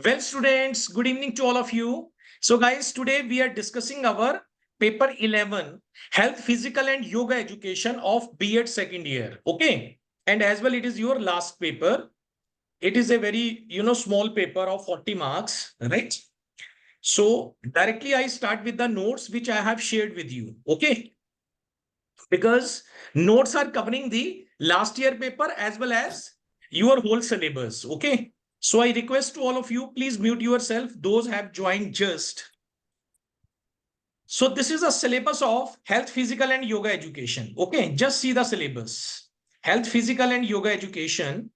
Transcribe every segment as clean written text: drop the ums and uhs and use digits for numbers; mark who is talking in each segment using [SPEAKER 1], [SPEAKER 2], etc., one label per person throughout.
[SPEAKER 1] Well, students, good evening to all of you. So, guys, today we are discussing our paper 11, Health, Physical and Yoga Education of B.Ed second year. Okay. And as well, it is your last paper. It is a very, small paper of 40 marks, right? So, directly I start with the notes which I have shared with you. Okay. Because notes are covering the last year paper as well as your whole syllabus. Okay. So I request to all of you, please mute yourself. Those have joined just. So this is a syllabus of health, physical and yoga education. Okay. Just see the syllabus. Health, physical and yoga education.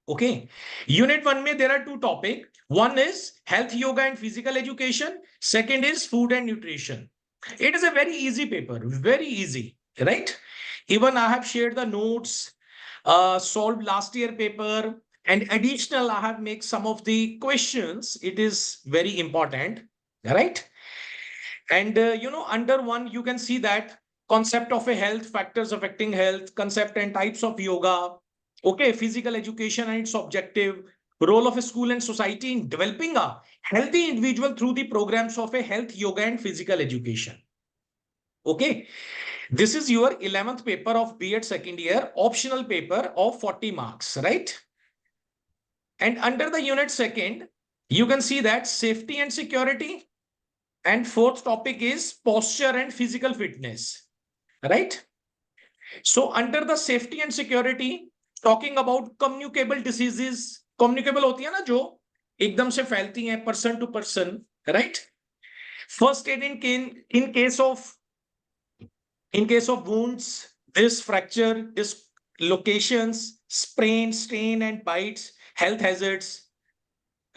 [SPEAKER 1] Okay. Unit 1 mein there are two topics. One is health, yoga and physical education. Second is food and nutrition. It is a very easy paper, very easy, right? Even I have shared the notes, solved last year paper, and additional I have made some of the questions. It is very important, right? And under one you can see that concept of a health, factors affecting health, concept and types of yoga. Okay, physical education and its objective, role of a school and society in developing a healthy individual through the programs of a health, yoga and physical education. Okay, this is your 11th paper of B.Ed second year, optional paper of 40 marks, right? And under the unit second, you can see that safety and security. And fourth topic is posture and physical fitness, right? So under the safety and security, talking about communicable diseases, communicable होती है ना जो एकदम से फैलती हैं person to person, right? First aid in case of wounds, this fracture, dislocations, sprain, strain and bites, health hazards,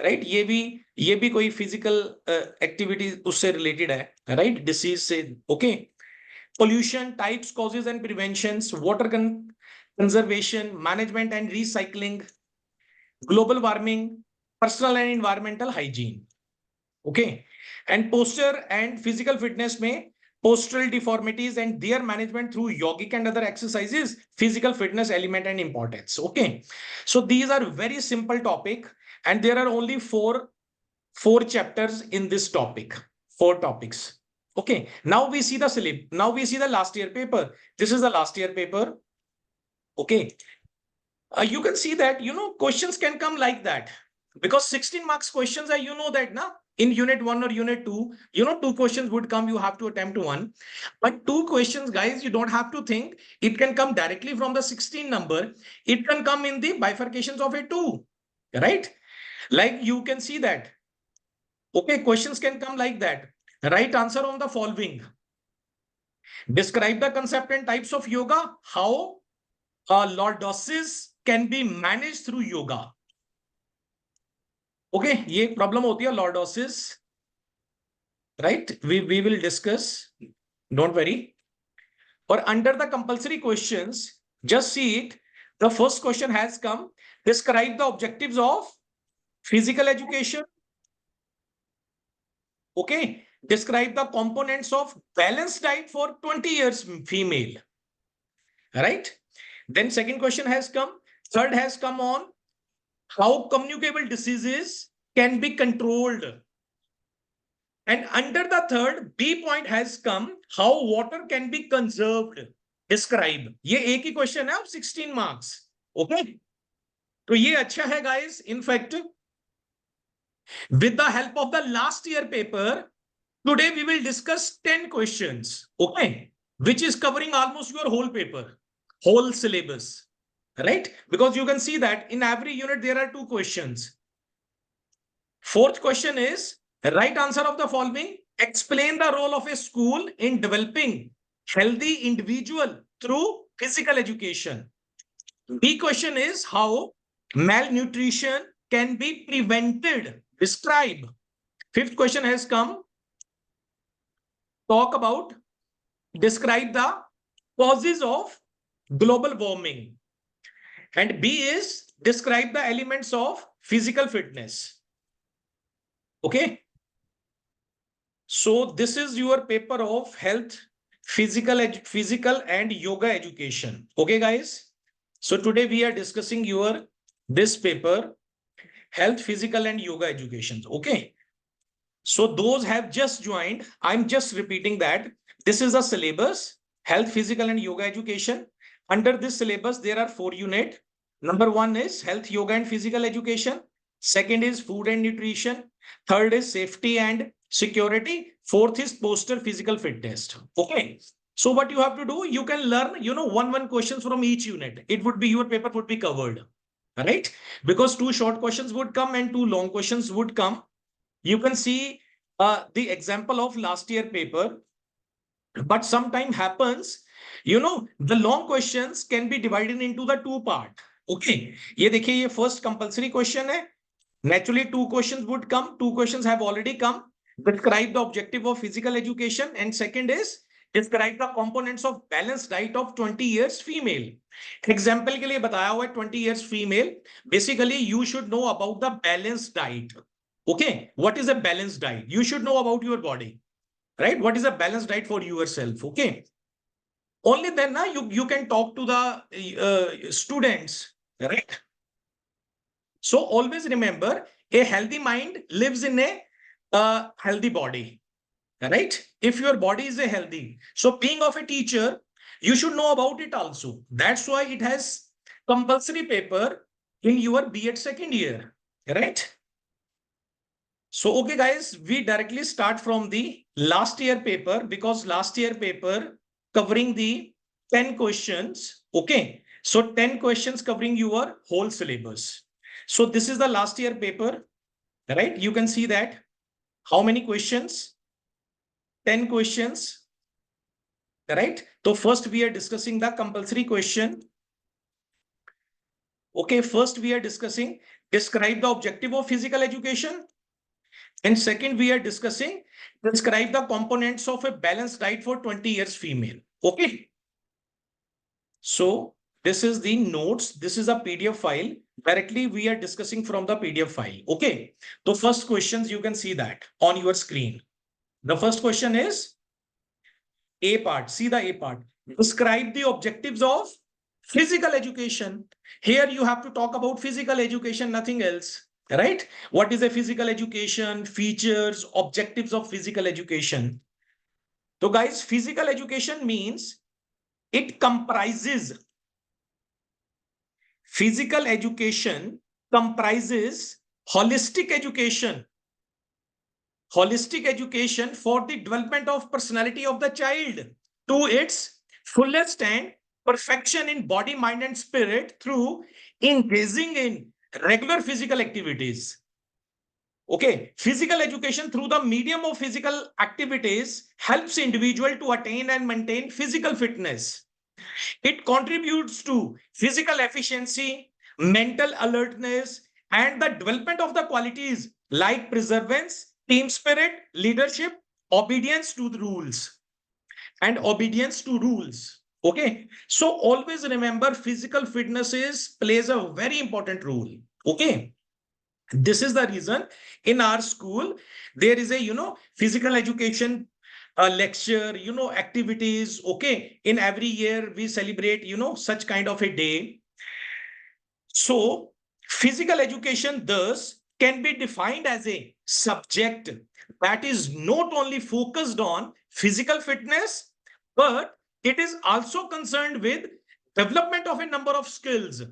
[SPEAKER 1] right ये भी कोई फिजिकल एक्टिविटी उससे रिलेटेड है, राइट? डिसीज से. Okay. Pollution types, causes and preventions, water conservation, management and recycling, global warming, personal and environmental hygiene. Okay. And posture and physical fitness में postural deformities and their management through yogic and other exercises, physical fitness element and importance. Okay, so these are very simple topic, and there are only four chapters in this topic, four topics. Okay, now we see the syllabus. Now we see the last year paper. This is the last year paper. Okay, you can see that questions can come like that, because 16 marks questions are, that na, in unit 1 or unit 2, two questions would come, you have to attempt one. But two questions, guys, you don't have to think. It can come directly from the 16 number. It can come in the bifurcations of a 2, right? Like you can see that. Okay, questions can come like that. Right answer on the following. Describe the concept and types of yoga. How lordosis can be managed through yoga. Okay, ये problem होती है lordosis, right? we will discuss, don't worry. Or under the compulsory questions, just see it. The first question has come. Describe the objectives of physical education. Okay, describe the components of balanced diet for 20 years female, right? Then second question has come. Third has come on how communicable diseases can be controlled. And under the third, B point has come, how water can be conserved. Describe. ये एक ही question है, अब 16 marks. Okay, तो ये अच्छा है guys. In fact, with the help of the last year paper, today we will discuss 10 questions. Okay, which is covering almost your whole paper, whole syllabus, right? Because you can see that in every unit there are two questions. Fourth question is, right answer of the following. Explain the role of a school in developing healthy individual through physical education. B question is how malnutrition can be prevented. Describe. Fifth question has come. Talk about, describe the causes of global warming. And B is describe the elements of physical fitness. Okay. So this is your paper of health, physical and yoga education. Okay, guys. So today we are discussing this paper. health, physical and yoga education. Okay. So those have just joined. I'm just repeating that. This is the syllabus, health, physical and yoga education. Under this syllabus, there are 4 units. Number 1 is health, yoga and physical education. Second is food and nutrition. Third is safety and security. Fourth is posture physical fitness. Okay. So what you have to do, you can learn, one questions from each unit. It would be, your paper would be covered. Right? Because 2 short questions would come and 2 long questions would come. You can see the example of last year paper, but sometime happens, the long questions can be divided into the 2 part. Okay, ये देखिए, ये first compulsory question है. Naturally 2 questions would come. 2 questions have already come. Describe the objective of physical education, and second is describe the components of balanced diet of 20 years female. Example के लिए बताया हुआ है 20 years female. Basically you should know about the balanced diet. Okay, what is a balanced diet? You should know about your body, right? What is a balanced diet for yourself? Okay, only then you can talk to the students, right? So always remember, a healthy mind lives in a healthy body, right? If your body is a healthy, so being of a teacher, you should know about it also. That's why it has compulsory paper in your B.Ed second year, right? So, okay, guys, we directly start from the last year paper, because last year paper covering the 10 questions. Okay. So 10 questions covering your whole syllabus. So this is the last year paper, right? You can see that. How many questions? 10 questions, right? So first we are discussing the compulsory question. Okay. First we are discussing describe the objective of physical education. And second, we are discussing describe the components of a balanced diet for 20 years female. Okay. So this is the notes. This is a PDF file. Directly we are discussing from the PDF file. Okay. So first questions, you can see that on your screen. The first question is A part. See the A part. Describe the objectives of physical education. Here you have to talk about physical education, nothing else. Right? What is a physical education? Features, objectives of physical education. So guys, physical education means physical education comprises holistic education. Holistic education for the development of personality of the child to its fullest and perfection in body, mind, and spirit through engaging in regular physical activities. Okay, physical education through the medium of physical activities helps individual to attain and maintain physical fitness. It contributes to physical efficiency, mental alertness, and the development of the qualities like perseverance, team spirit, leadership, obedience to the rules, and obedience to rules. Okay, so always remember physical fitness plays a very important role. Okay. This is the reason in our school, there is a, physical education lecture, activities. Okay. In every year we celebrate, such kind of a day. So physical education thus can be defined as a subject that is not only focused on physical fitness, but it is also concerned with development of a number of skills.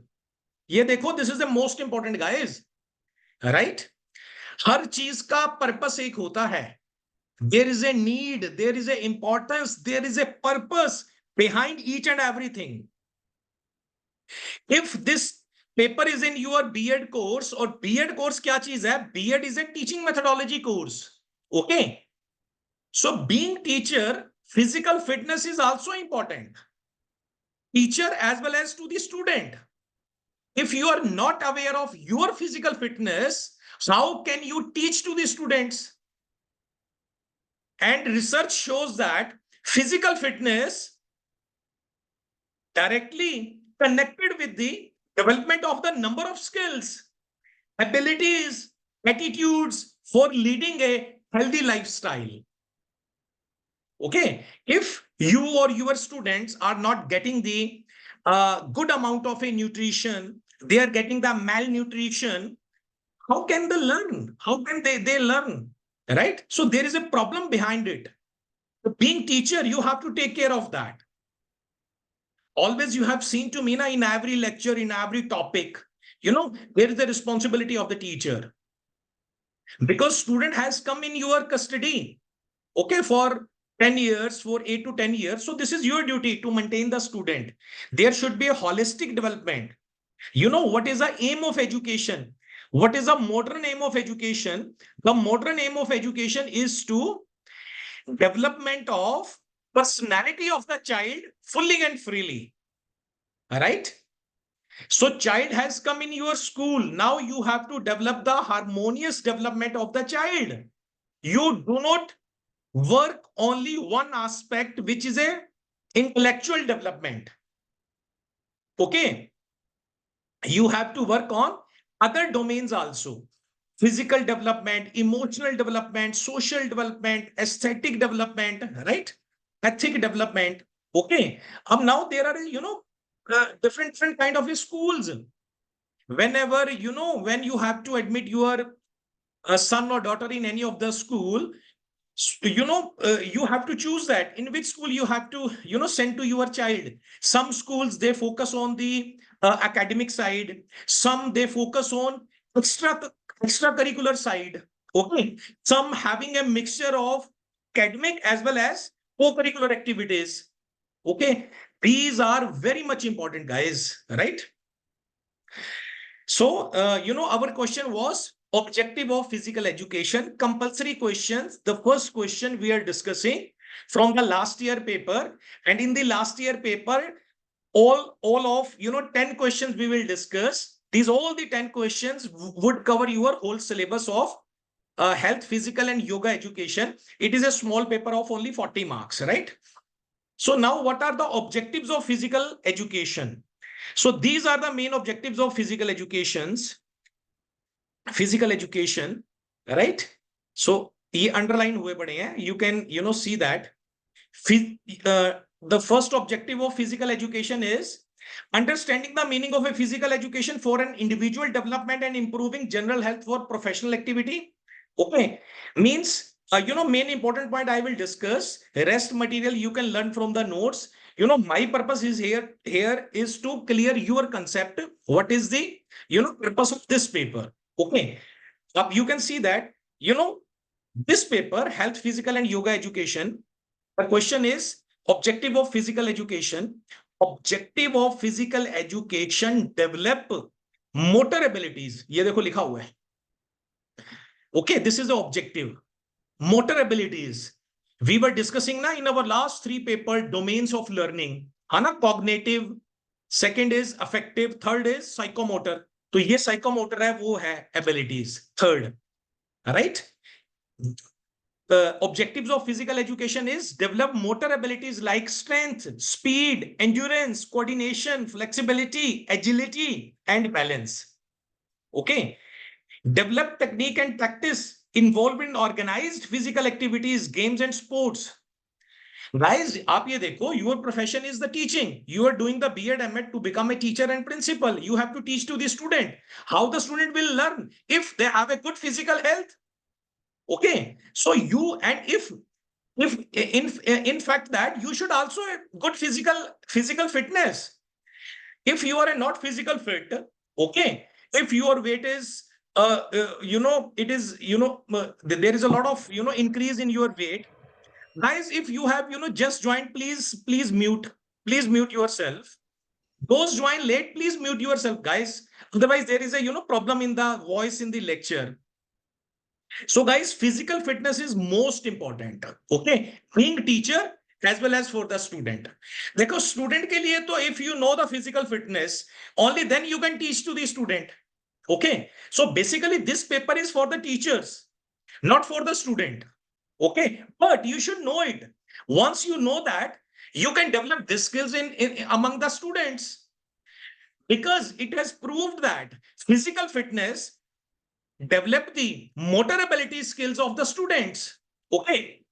[SPEAKER 1] Ye dekho, this is the most important, guys. Right हर चीज का purpose एक होता है. There is a need, there is a importance, there is a purpose behind each and everything. If this paper is in your BEd course, और BEd course क्या चीज है? BEd is a teaching methodology course. Okay, so being teacher, physical fitness is also important. Teacher as well as to the student. If you are not aware of your physical fitness, how can you teach to the students? And research shows that physical fitness directly connected with the development of the number of skills, abilities, attitudes for leading a healthy lifestyle. Okay, if you or your students are not getting the good amount of a nutrition, they are getting the malnutrition, how can they learn? How can they learn? Right? So there is a problem behind it. Being teacher, you have to take care of that. Always you have seen to me na, in every lecture, in every topic, there is the responsibility of the teacher, because student has come in your custody, okay, for 10 years, for 8 to 10 years. So this is your duty to maintain the student. There should be a holistic development. What is the aim of education? What is the modern aim of education? The modern aim of education is to development of personality of the child fully and freely. All right. So child has come in your school. Now you have to develop the harmonious development of the child. You do not work only one aspect, which is a intellectual development. Okay. You have to work on other domains also. Physical development, emotional development, social development, aesthetic development, right? Ethic development. Okay. Now there are, different kind of schools. Whenever, when you have to admit your son or daughter in any of the school, you have to choose that in which school you have to, send to your child. Some schools, they focus on the academic side. Some they focus on extracurricular side. Okay. Some having a mixture of academic as well as co-curricular activities. Okay. These are very much important, guys, right? So, our question was objective of physical education, compulsory questions. The first question we are discussing from the last year paper. And in the last year paper, all of, 10 questions we will discuss. All the 10 questions would cover your whole syllabus of health, physical and yoga education. It is a small paper of only 40 marks, right? So now what are the objectives of physical education? So these are the main objectives of physical education, right? So ये underline हुए पड़े हैं. You can, see that. The first objective of physical education is understanding the meaning of a physical education for an individual development and improving general health for professional activity. Okay, means, main important point I will discuss. Rest material you can learn from the notes. My purpose is here is to clear your concept. What is the, purpose of this paper? Okay, you can see that, this paper, health, physical and yoga education. The question is objective of physical education. Objective of physical education, develop motor abilities. ये देखो लिखा हुआ है. Okay, this is the objective. Motor abilities. We were discussing na in our last 3 paper domains of learning. है ना, cognitive, second is affective, third is psychomotor. तो ये psychomotor है, वो है abilities. Third, right? The objectives of physical education is develop motor abilities like strength, speed, endurance, coordination, flexibility, agility, and balance. Okay. Develop technique and practice involved in organized physical activities, games, and sports. Guys, आप ये देखो, your profession is the teaching. You are doing the B.Ed M.Ed to become a teacher and principal. You have to teach to the student. How the student will learn? If they have a good physical health. Okay, so if in fact that you should also have good physical fitness. If you are not physical fit, okay, if your weight is it is there is a lot of increase in your weight. Guys, if you have just joined, please mute yourself. Those join late, please mute yourself, guys. Otherwise there is a problem in the voice in the lecture. So guys, physical fitness is most important. Okay, being teacher as well as for the student. Because student ke liye to, if you know the physical fitness, only then you can teach to the student. Okay, so basically this paper is for the teachers, not for the student. Okay, but you should know it. Once you know that, you can develop these skills in among the students, because it has proved that physical fitness develop the motor ability skills of the students. Okay,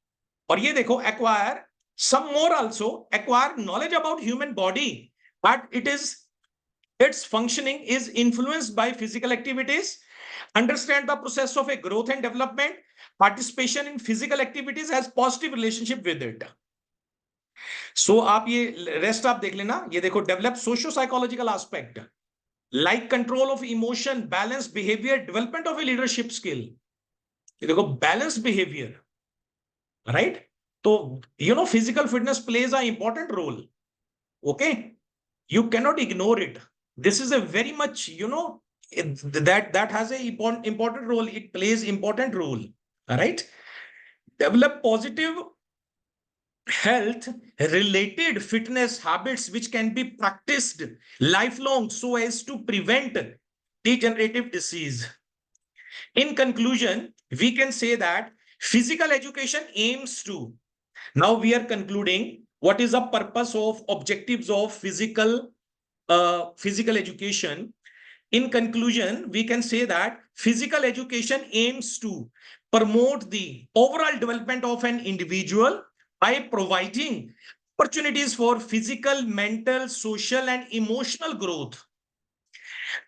[SPEAKER 1] और ये देखो, acquire some more also, acquire knowledge about human body, but its functioning is influenced by physical activities. Understand the process of a growth and development. Participation in physical activities has positive relationship with it. So आप ये rest आप देख लेना, ये देखो, develop socio psychological aspect like control of emotion, balance behaviour, development of a leadership skill. ये देखो, balance behaviour, right? तो physical fitness plays a important role. Okay, you cannot ignore it. This is a very much, that has a important role. It plays important role. All right. Develop positive health related fitness habits which can be practiced lifelong so as to prevent degenerative disease. In conclusion, we can say that physical education aims to, now we are concluding what is the purpose of objectives of physical education. In conclusion, we can say that physical education aims to promote the overall development of an individual by providing opportunities for physical, mental, social, and emotional growth.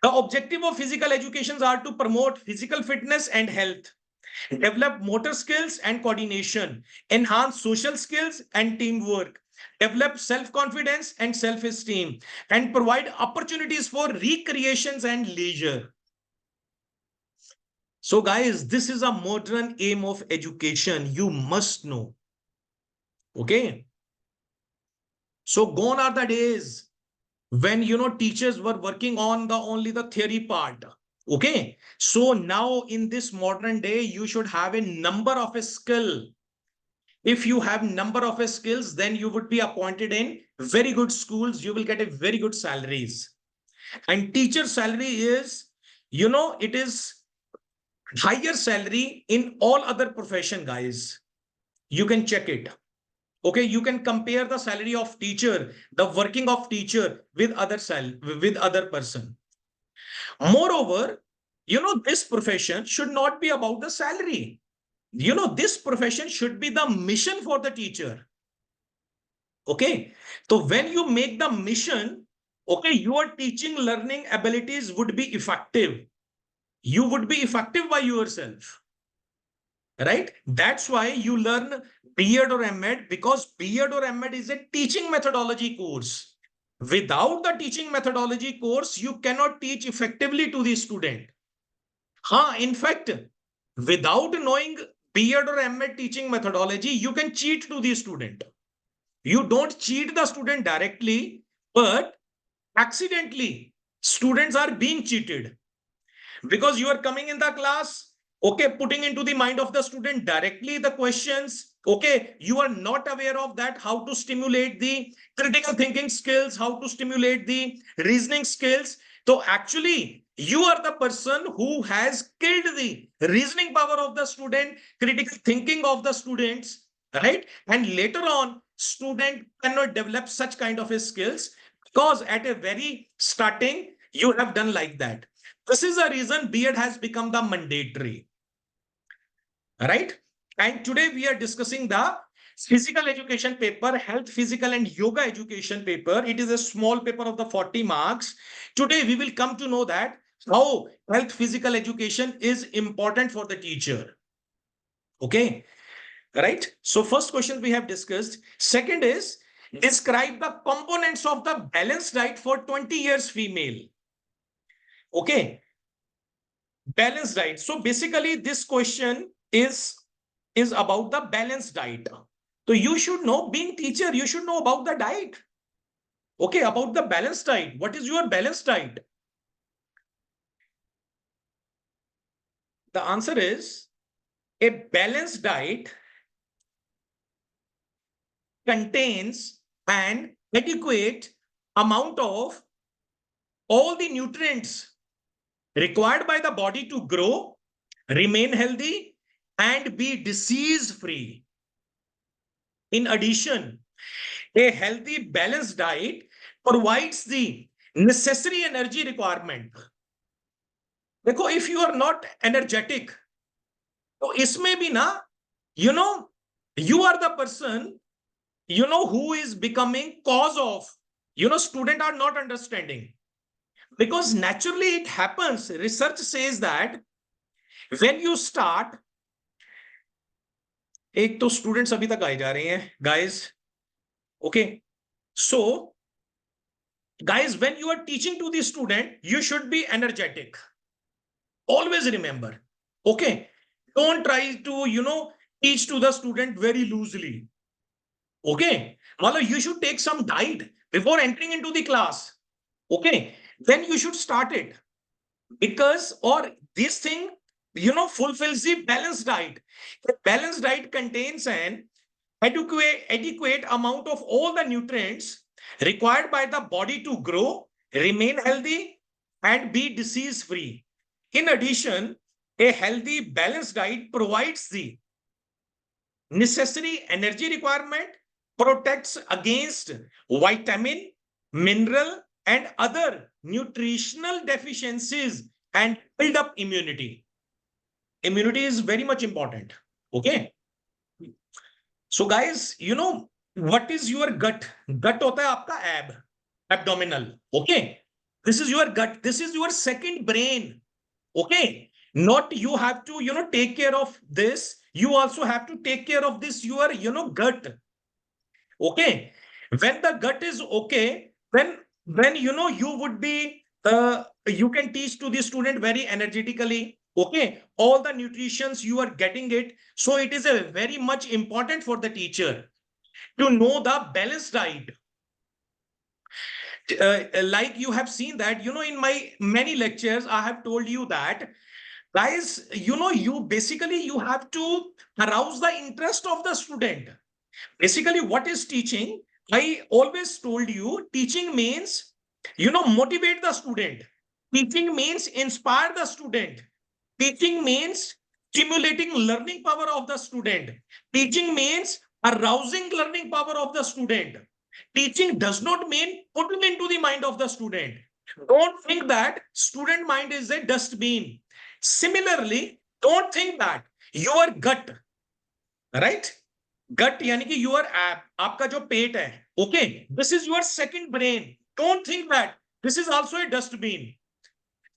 [SPEAKER 1] The objective of physical educations are to promote physical fitness and health, develop motor skills and coordination, enhance social skills and teamwork, develop self-confidence and self-esteem, and provide opportunities for recreations and leisure. So guys, this is a modern aim of education. You must know. Okay. So gone are the days when, teachers were working on only the theory part. Okay. So now in this modern day, you should have a number of a skill. If you have number of a skills, then you would be appointed in very good schools. You will get a very good salaries. And teacher salary is, it is higher salary in all other profession, guys. You can check it. Okay, you can compare the salary of teacher, the working of teacher with other person. Moreover, this profession should not be about the salary. This profession should be the mission for the teacher. Okay, so when you make the mission, okay, your teaching learning abilities would be effective. You would be effective by yourself, right? That's why you learn B.Ed or M.Ed, because B.Ed or M.Ed is a teaching methodology course. Without the teaching methodology course, you cannot teach effectively to the student. In fact, without knowing B.Ed or M.Ed teaching methodology, you can cheat to the student. You don't cheat the student directly, but accidentally, students are being cheated. Because you are coming in the class, okay, putting into the mind of the student directly the questions, okay, you are not aware of that, how to stimulate the critical thinking skills, how to stimulate the reasoning skills. So actually, you are the person who has killed the reasoning power of the student, critical thinking of the students, right? And later on, student cannot develop such kind of a skills because at a very starting, you have done like that. This is the reason B.Ed has become the mandatory, right? And today we are discussing the physical education paper, health, physical and yoga education paper. It is a small paper of the 40 marks. Today we will come to know that how health, physical education is important for the teacher. Okay, right? So first question we have discussed. Second is describe the components of the balanced diet for 20 years female. Okay, balanced diet. So basically this question is about the balanced diet. So you should know, being teacher, you should know about the diet. Okay, about the balanced diet. What is your balanced diet? The answer is a balanced diet contains an adequate amount of all the nutrients required by the body to grow, remain healthy, and be disease-free. In addition, a healthy, balanced diet provides the necessary energy requirement. देखो, if you are not energetic, तो इसमें भी ना, you are the person, who is becoming cause of, student are not understanding. Because naturally it happens. Research says that when you start, एक तो students अभी तक आए जा रहे हैं guys. Okay, so guys, when you are teaching to the student, you should be energetic. Always remember. Okay, don't try to teach to the student very loosely. Okay, well, you should take some diet before entering into the class. Okay, then you should start it, because or this thing fulfills the balanced diet. The balanced diet contains an adequate amount of all the nutrients required by the body to grow, remain healthy, and be disease free. In addition, a healthy balanced diet provides the necessary energy requirement, protects against vitamin, mineral, and other nutritional deficiencies, and build up immunity. Immunity is very much important. Okay. So guys, what is your gut? Gut hota hai aapka abdominal. Okay. This is your gut. This is your second brain. Okay. Not you have to, take care of this. You also have to take care of this, your, gut. Okay. When the gut is okay, then you would be, you can teach to the student very energetically. Okay. All the nutritions you are getting it. So it is a very much important for the teacher to know the balanced diet. Like you have seen that, in my many lectures, I have told you that, guys, you basically, you have to arouse the interest of the student. Basically, what is teaching? I always told you, teaching means, motivate the student. Teaching means inspire the student. Teaching means stimulating learning power of the student. Teaching means arousing learning power of the student. Teaching does not mean putting into the mind of the student. Don't think that student mind is a dustbin. Similarly, don't think that your gut, right? Gut यानी कि your आपका जो पेट है, okay, this is your second brain. Don't think that this is also a dustbin.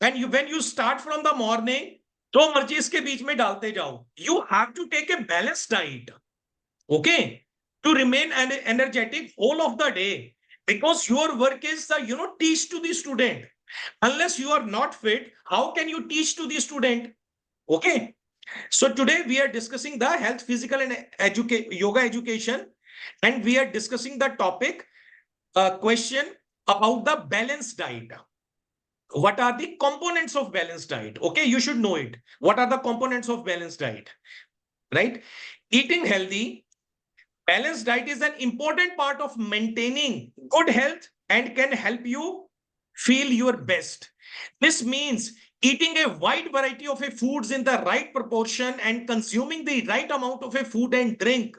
[SPEAKER 1] And when you start from the morning, जो मर्जी इसके बीच में डालते जाओ. You have to take a balanced diet, okay, to remain energetic all of the day, because your work is the teach to the student. Unless you are not fit, how can you teach to the student? Okay. So today we are discussing the health, physical, and yoga education, and we are discussing the topic question about the balanced diet. What are the components of balanced diet? Okay, you should know it. What are the components of balanced diet? Right? Eating healthy, balanced diet is an important part of maintaining good health and can help you feel your best. This means eating a wide variety of foods in the right proportion and consuming the right amount of food and drink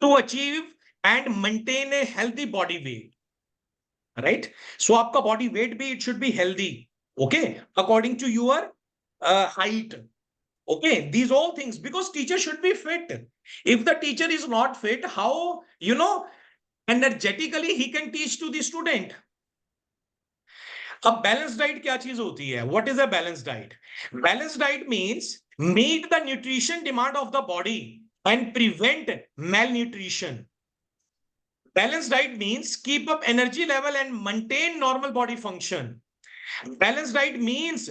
[SPEAKER 1] to achieve and maintain a healthy body weight. Right? So aapka body weight bhi, it should be healthy. Okay? According to your height. Okay? These all things, because teacher should be fit. If the teacher is not fit, how, energetically he can teach to the student? अब balance diet क्या चीज होती है? What is a balance diet? Balance diet means meet the nutrition demand of the body and prevent malnutrition. Balanced diet means keep up energy level and maintain normal body function. Balanced diet means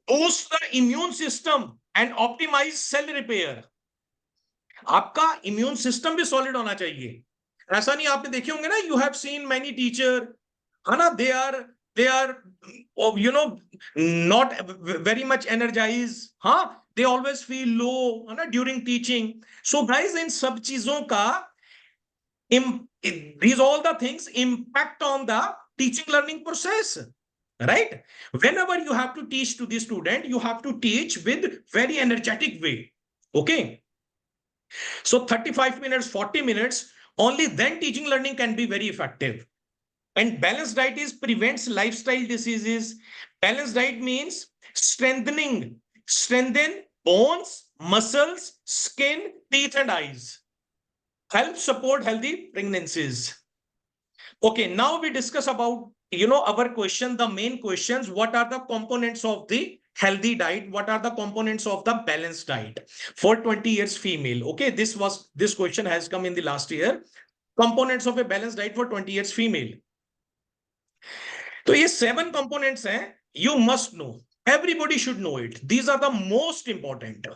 [SPEAKER 1] boost the immune system and optimize cell repair. आपका immune system भी solid होना चाहिए. ऐसा नहीं, आपने देखे होंगे ना, you have seen many teacher, है ना, they are not very much energized, huh? They always feel low, है ना, during teaching. So guys, इन सब चीजों का these all the things impact on the teaching learning process, right? Whenever you have to teach to the student, you have to teach with very energetic way. Okay, so 35 minutes, 40 minutes, only then teaching learning can be very effective. And balanced diet is prevents lifestyle diseases. Balanced diet means strengthen bones, muscles, skin, teeth, and eyes. Help support healthy pregnancies. Okay, now we discuss about, our question, the main questions. What are the components of the healthy diet, what are the components of the balanced diet for 20 years female? Okay, this question has come in the last year. Components of a balanced diet for 20 years female. तो ये 7 components हैं, you must know, everybody should know it, these are the most important.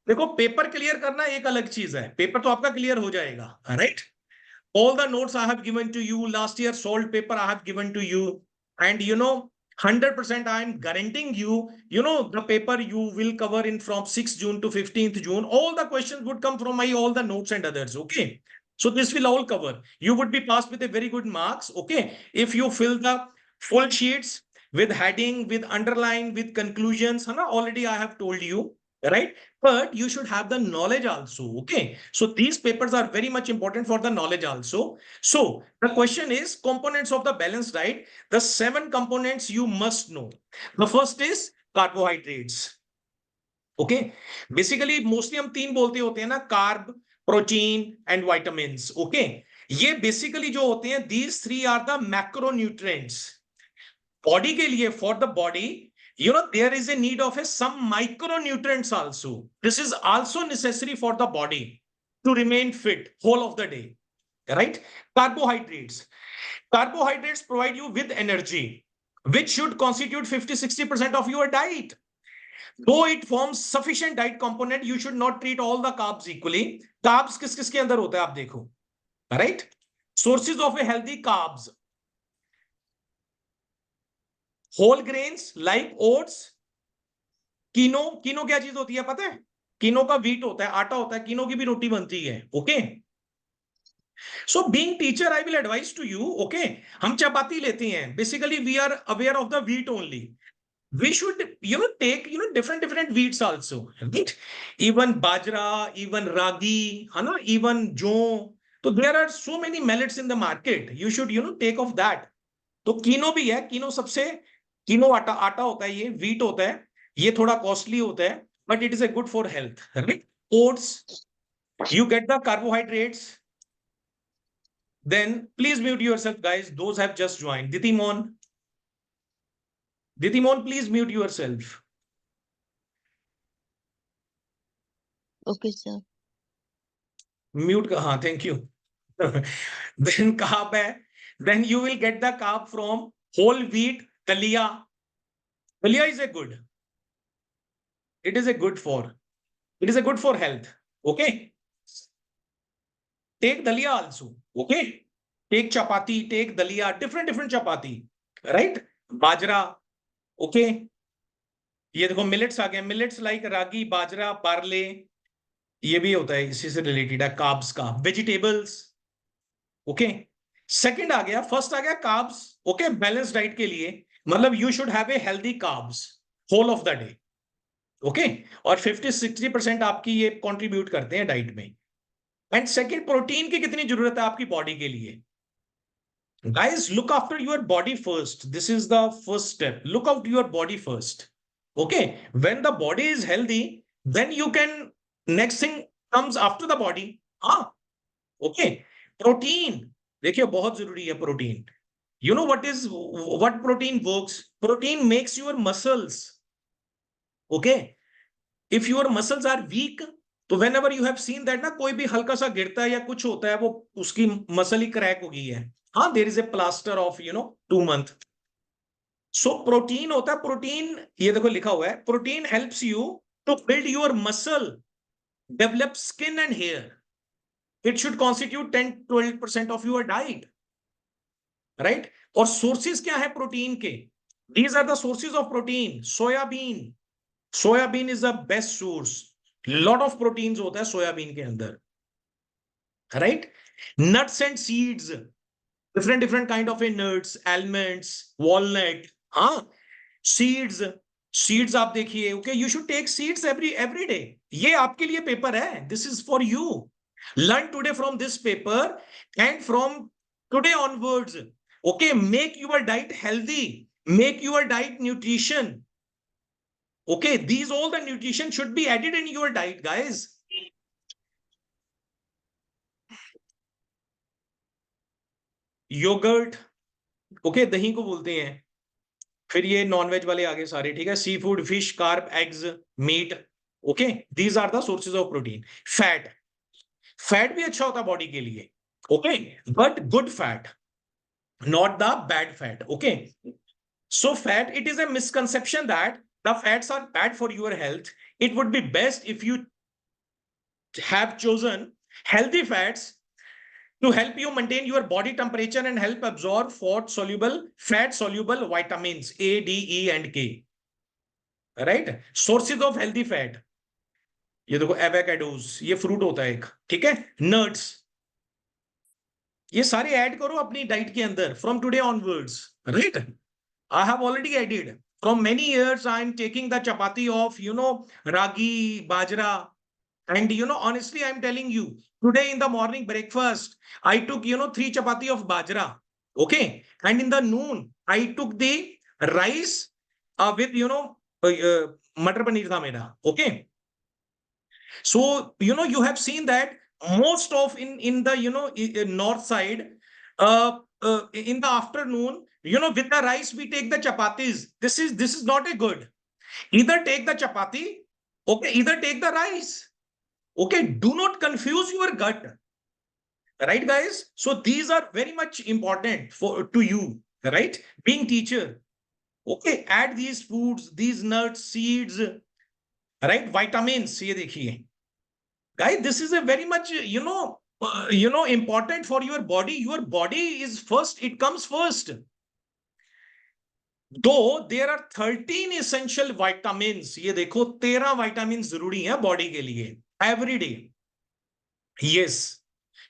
[SPEAKER 1] देखो paper clear करना एक अलग चीज है, paper तो आपका क्लियर हो जाएगा, right? All the notes I have given to you last year, solved paper I have given to you, and 100% I am guaranteeing you, the paper you will cover in from 6th June to 15th June. All the questions would come from my all the notes and others. Okay, so this will all cover. You would be passed with a very good marks. Okay, if you fill the full sheets with heading, with underline, with conclusions. Already I have told you, right? But you should have the knowledge also. Okay, so these papers are very much important for the knowledge also. So the question is components of the balanced diet. The 7 components you must know. The first is carbohydrates. Okay, basically mostly हम 3 बोलते होते हैं ना, carb, protein and vitamins. Okay, ये basically जो होते हैं, these 3 are the macronutrients. Body के लिए, for the body, there is a need of some micronutrients also. This is also necessary for the body to remain fit whole of the day, right? Carbohydrates provide you with energy, which should constitute 50-60% of your diet. Though it forms sufficient diet component, you should not treat all the carbs equally. Carbs किस किस के अंदर होता है आप देखो, right? Sources of a healthy carbs: whole grains like oats, कीनो क्या चीज होती है पता है? कीनो का व्हीट होता है, आटा होता है, कीनो की भी रोटी बनती है. Okay, so being teacher I will advise to you. Okay, हम चपाती लेते हैं, basically we are aware of the wheat only. We should take different wheats also, right? Even bajra, even ragi, even jo. So there are so many millets in the market, you should take of that. तो कीनो भी है, कीनो सबसे, कीनो आटा आटा होता है, ये wheat होता है, ये थोड़ा कॉस्टली होता है, but it is a good for health, right? Oats, you get the carbohydrates. Then please mute yourself, guys, those have just joined. Ditimon, please mute yourself.
[SPEAKER 2] Okay, sir.
[SPEAKER 1] Mute ka, हाँ, thank you. Then carb hai, then you will get the carb from whole wheat, dalia. Dalia is a good, it is a good for health. Okay, take dalia also. Okay, take chapati, take dalia, different chapati, right? Bajra. Okay, ये देखो millets आ गए, millets like रागी, बाजरा, पार्ले, ये भी होता है, इसी से related है कार्ब्स का. वेजिटेबल्स. ओके, सेकंड आ गया, फर्स्ट आ गया कार्ब्स. ओके, बैलेंस डाइट के लिए मतलब you should have a healthy carbs whole of the day. Okay, और 50-60% आपकी ये कंट्रीब्यूट करते हैं डाइट में. एंड सेकंड, प्रोटीन की कितनी जरूरत है आपकी बॉडी के लिए? Guys, look after your body first. This is the first step. Look after your body first. Okay, when the body is healthy, then you can, next thing comes after the body. Okay, protein. देखिए बहुत जरूरी है protein. You know what protein works? Protein makes your muscles. Okay, if your muscles are weak, तो whenever you have seen that ना, कोई भी हल्का सा गिरता है या कुछ होता है, वो उसकी मसल ही क्रैक हो गई है. हाँ, there is a plaster of 2 month. So protein होता है, प्रोटीन ये देखो लिखा हुआ है, protein helps you to build your muscle, develop skin and hair. It should constitute 10-12% of your diet, right? और सोर्सेज क्या है प्रोटीन के? These are the sources of protein. Soybean is the best source. Lot of proteins होता है soybean के अंदर, right? Nuts and seeds, different kind of a nuts, almonds, walnut. Seeds आप देखिए. Okay, you should take seeds every day. ये आपके लिए paper है, this is for you. Learn today from this paper and from today onwards. Okay, make your diet healthy, make your diet nutrition. Okay, these all the nutrition should be added in your diet, guys. Yogurt. Okay, दही को बोलते हैं. फिर ये nonveg वाले आगे सारे, ठीक है, sea food, fish, carb, eggs, meat, okay, these are the sources of protein. Fat, fat भी अच्छा होता है बॉडी के लिए, okay, but good fat, not the bad fat, okay? So fat, it is a misconception that the fats are bad for your health. It would be best if you have chosen healthy fats to help you maintain your body temperature and help absorb fat soluble vitamins A, D, E and K, right? Sources of healthy fat, ये देखो avocados, ये fruit होता है एक, ठीक है, nuts, ये सारे ऐड करो अपनी डाइट के अंदर from today onwards, right? I have already added. From many years, I'm taking the chapati of, ragi, bajra. And, honestly, I'm telling you, today in the morning breakfast, I took, 3 chapati of bajra. Okay. And in the noon, I took the rice with, matar paneer tha mera. Okay. So, you have seen that most of in the, north side, in the afternoon, with the rice, we take the chapatis. This is not a good. Either take the chapati, okay, either take the rice. Okay, do not confuse your gut. Right, guys? So these are very much important for to you, right? Being teacher. Okay, add these foods, these nuts, seeds, right? Vitamins. ये देखिए. Guys, this is a very much, important for your body. Your body is first, it comes first. Though there are 13 essential vitamins, ये देखो 13 vitamins जरूरी है body के लिए every day. Yes,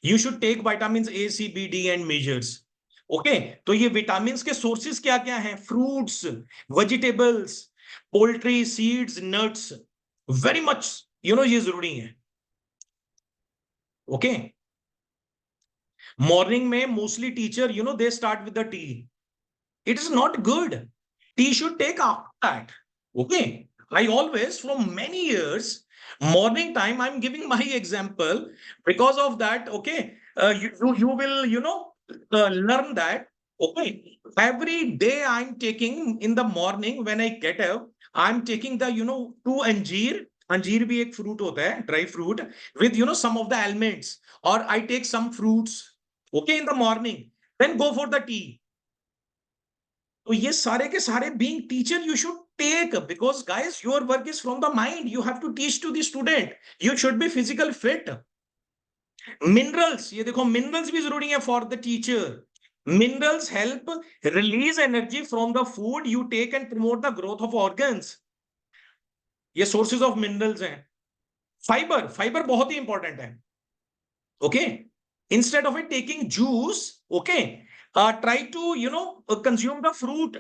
[SPEAKER 1] you should take vitamins A, C, B, D and measures. Okay, तो ये vitamin के sources क्या क्या हैं? Fruits, vegetables, poultry, seeds, nuts, very much, ये जरूरी है। ओके, मॉर्निंग में mostly teacher, they start with the T. It is not good. Tea should take after that. Okay. I always, from many years, morning time, I'm giving my example because of that. Okay. You will, learn that. Okay. Every day I'm taking in the morning when I get up, I'm taking the, 2 अंजीर. अंजीर भी एक fruit होता है, dry fruit, with, some of the almonds. Or I take some fruits. Okay. In the morning. Then go for the tea. तो ये सारे के सारे being teacher you should take, because guys your work is from the mind, you have to teach to the student, you should be physical fit. Minerals, ये देखो minerals भी जरूरी है for the teacher. Minerals help release energy from the food you take and promote the growth of organs. ये sources of minerals हैं. Fibre, fibre बहुत ही important है. Okay, instead of it taking juice, okay, try to consume the fruit,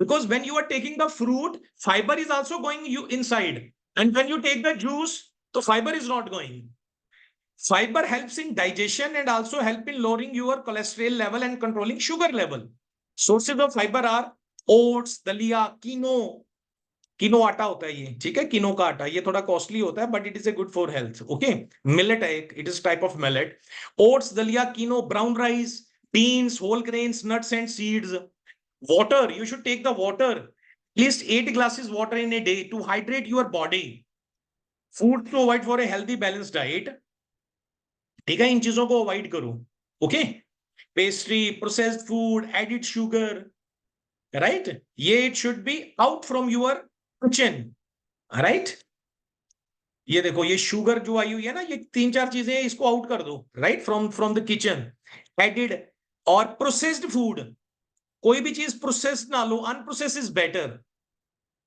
[SPEAKER 1] because when you are taking the fruit, fiber is also going you inside, and when you take the juice, the fiber is not going. Fiber helps in digestion and also help in lowering your cholesterol level and controlling sugar level. Sources of fiber are oats, dalia, कीनो आटा होता है ये, ठीक है, कीनो का आटा, ये थोड़ा कॉस्टली होता है but it is a good for health. Okay, millet है एक, it is type of millet. Oats, दलिया, quinoa, brown rice, beans, whole grains, nuts and seeds. Water, you should take the water, at least 8 glasses water in a day to hydrate your body. Food to avoid for a healthy balanced diet. ठीक है, इन चीजों को avoid करो. Okay, pastry, processed food, added sugar, right, ये it should be out from your kitchen, right. ये देखो, ये sugar जो आई हुई है ना, ये 3-4 चीजें, इसको आउट कर दो, right, from the kitchen. Added और प्रोसेस्ड फूड, कोई भी चीज प्रोसेस ना लो, unprocess is better.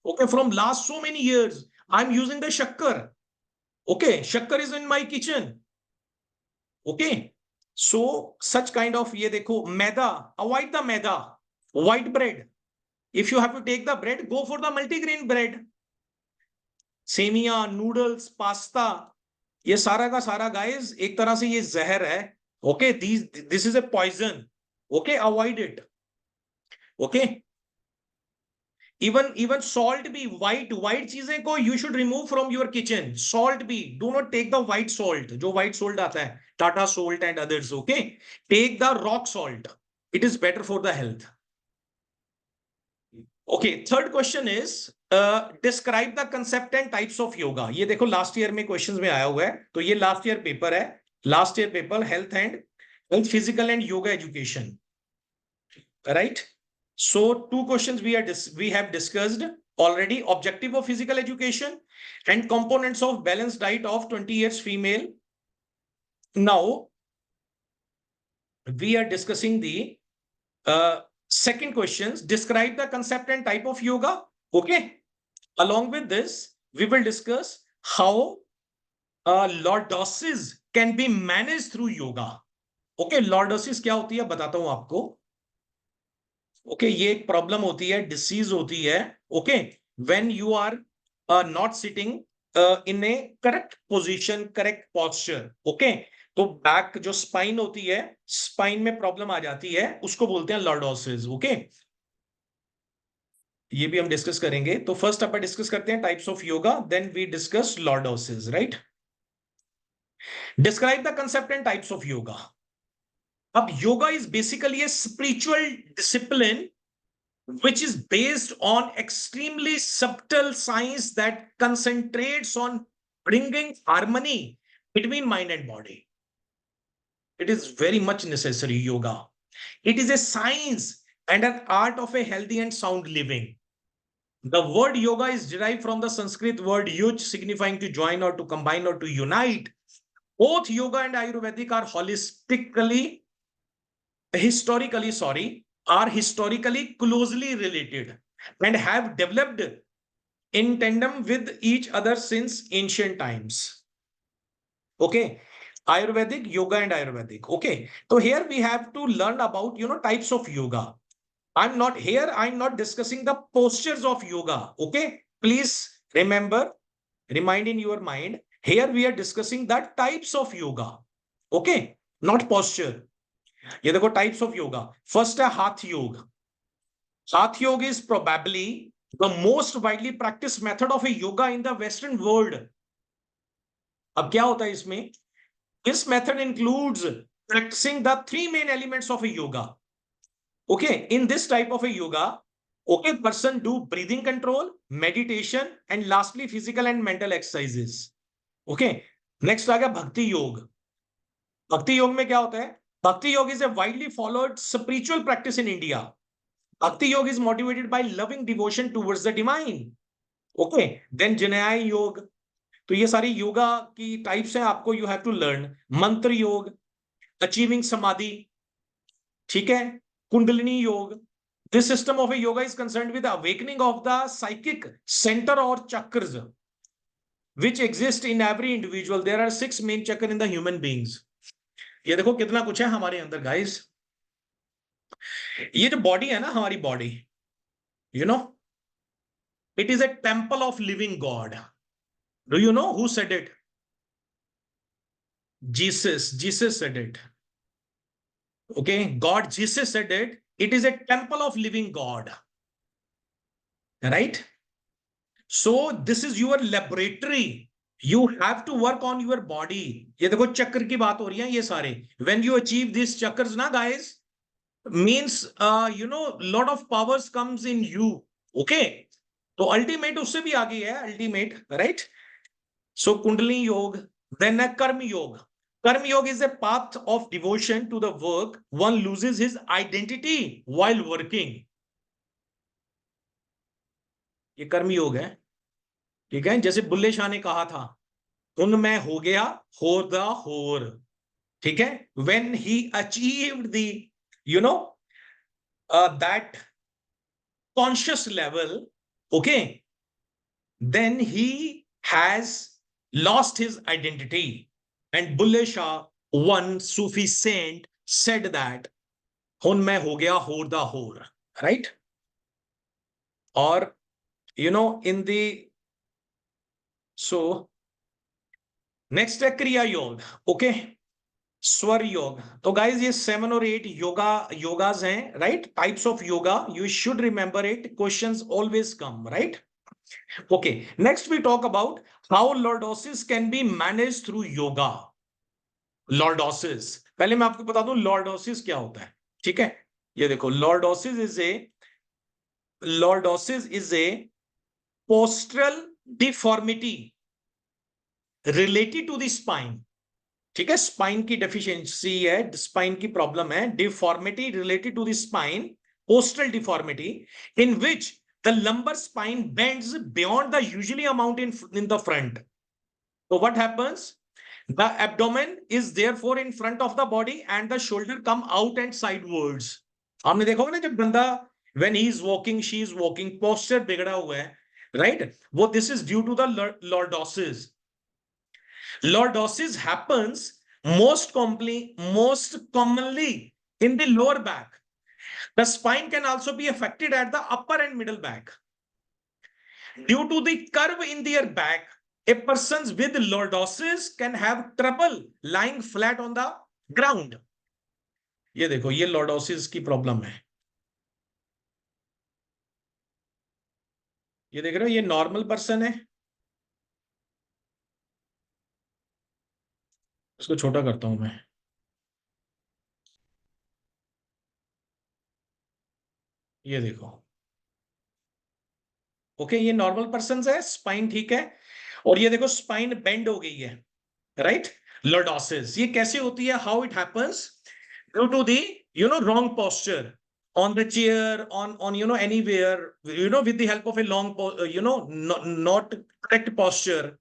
[SPEAKER 1] Okay, from last so many years I am using the shakkar. Okay, shakkar is in my kitchen. Okay, so such kind of, ये देखो, maida, avoid the maida. White bread, if you have to take the bread, go for the multigrain bread. Semiya, noodles, pasta, ये सारा का सारा guys एक तरह से ये जहर है. Okay, this is a poison. Okay, avoid it. Okay, even salt भी, व्हाइट चीजें को you should remove from your kitchen. Salt भी, do not take the white salt, जो व्हाइट सॉल्ट आता है, Tata salt and others. Okay, take the rock salt, it is better for the health. Okay, third question is describe the concept and types of yoga. ये देखो last year में questions में आया हुआ है, तो ये लास्ट ईयर पेपर है, last year paper health physical and yoga education, right? So two questions we have discussed already: objective of physical education and components of balanced diet of 20 years female. Now we are discussing the second questions: describe the concept and type of yoga. Okay, along with this we will discuss how lordosis can be managed through yoga. Okay, lordosis क्या होती है बताता हूं आपको. Okay, ये एक problem होती है, डिसीज होती है. Okay, when you are not sitting in a correct position, correct posture. Okay, तो बैक जो स्पाइन होती है, स्पाइन में प्रॉब्लम आ जाती है, उसको बोलते हैं लॉर्डोसिस. ओके, ये भी हम डिस्कस करेंगे. तो फर्स्ट अपन डिस्कस करते हैं types of yoga, then we discuss lordosis, right? Describe the concept and types of yoga. अब yoga is basically a spiritual discipline which is based on extremely subtle science that concentrates on bringing harmony between mind and body. It is very much necessary, yoga. It is a science and an art of a healthy and sound living. The word yoga is derived from the Sanskrit word yuj, signifying to join or to combine or to unite. Both yoga and Ayurvedic are are historically closely related and have developed in tandem with each other since ancient times. Okay, Ayurvedic, yoga and Ayurvedic. Okay, so here we have to learn about, types of yoga. I'm not discussing the postures of yoga. Okay, please remind in your mind, here we are discussing the types of yoga. Okay, not posture. ये देखो types of yoga. First है हाथ योग. हाथ योग is probably the most widely practiced method of a yoga in the Western world. अब क्या होता है इसमें? This method includes practicing the three main elements of a yoga. Okay, in this type of a yoga, okay, person do breathing control, meditation, and lastly physical and mental exercises. Okay, next आ गया भक्ति योग. भक्ति योग में क्या होता है? भक्ति योग is a widely followed spiritual practice in India. Bhakti Yoga is motivated by loving devotion towards the divine. Okay, then Janaya Yoga. तो ये सारी योगा की टाइप्स हैं, आपको यू हैव टू लर्न. मंत्र योग, अचीविंग समाधि, ठीक है, कुंडलिनी योग. This system of A yoga is concerned with awakening of the psychic centre और चक्र्स which exist in every individual. There are 6 main chakra in the human beings. ये देखो कितना कुछ है हमारे अंदर गाइस. ये जो बॉडी है ना, हमारी body, you know, it is a temple of living God. Do you know who said it? Jesus said it. Okay, God, Jesus said it. It is a temple of living God, right? So this is your laboratory. You have to work on your body. ये देखो चक्र की बात हो रही है ये सारे. When you achieve these chakras ना guys, means lot of powers comes in you. Okay, तो अल्टीमेट उससे भी आगे है, अल्टीमेट, राइट? सो कुंडली योग. देन कर्म योग. कर्म योग is a path of devotion to the work. One loses his identity while working. ये कर्म योग है, ठीक है. जैसे बुल्ले शाह ने कहा था, उन में हो गया हो द होर, ठीक है. when he achieved the that conscious level, okay, then he has lost his identity. And Bulle Shah, one Sufi saint, said that hun mein ho gaya hor da hor, right? Or in the so next है क्रिया योग. Okay, स्वर योग. तो guys ये 7 और 8 योगाज हैं, right? Types of yoga. You should remember it, questions always come, right? Okay, next we talk about how lordosis can be managed through yoga. Lordosis, पहले मैं आपको बता दूं lordosis क्या होता है, ठीक है? ये देखो, lordosis is a lordosis is a postural deformity related to the spine. ठीक है, स्पाइन की डेफिशिएंसी है, स्पाइन की प्रॉब्लम है, deformity related to the spine, postal deformity in which the lumbar spine bends beyond the usually amount in the front. So what happens? The abdomen is therefore in front of the body and the shoulder come out and sidewards. आपने देखा होगा ना, जब बंदा when he is walking, she is walking, posture बिगड़ा हुआ है, right? वो this is due to the lordosis. Lordosis happens most commonly in the lower back. The spine can also be affected at the upper and middle back. Due to the curve in their back, a person with lordosis can have trouble lying flat on the ground. ये देखो, ये lordosis की problem है. ये देख रहे हो, ये नॉर्मल पर्सन है. इसको छोटा करता हूं मैं. ये देखो, ओके, ये नॉर्मल पर्सन है, स्पाइन ठीक है. और ये देखो, स्पाइन बेंड हो गई है, राइट. लॉर्डोसिस ये कैसे होती है? How it happens? Due to the wrong posture on the chair, on anywhere, with the help of a long not correct posture,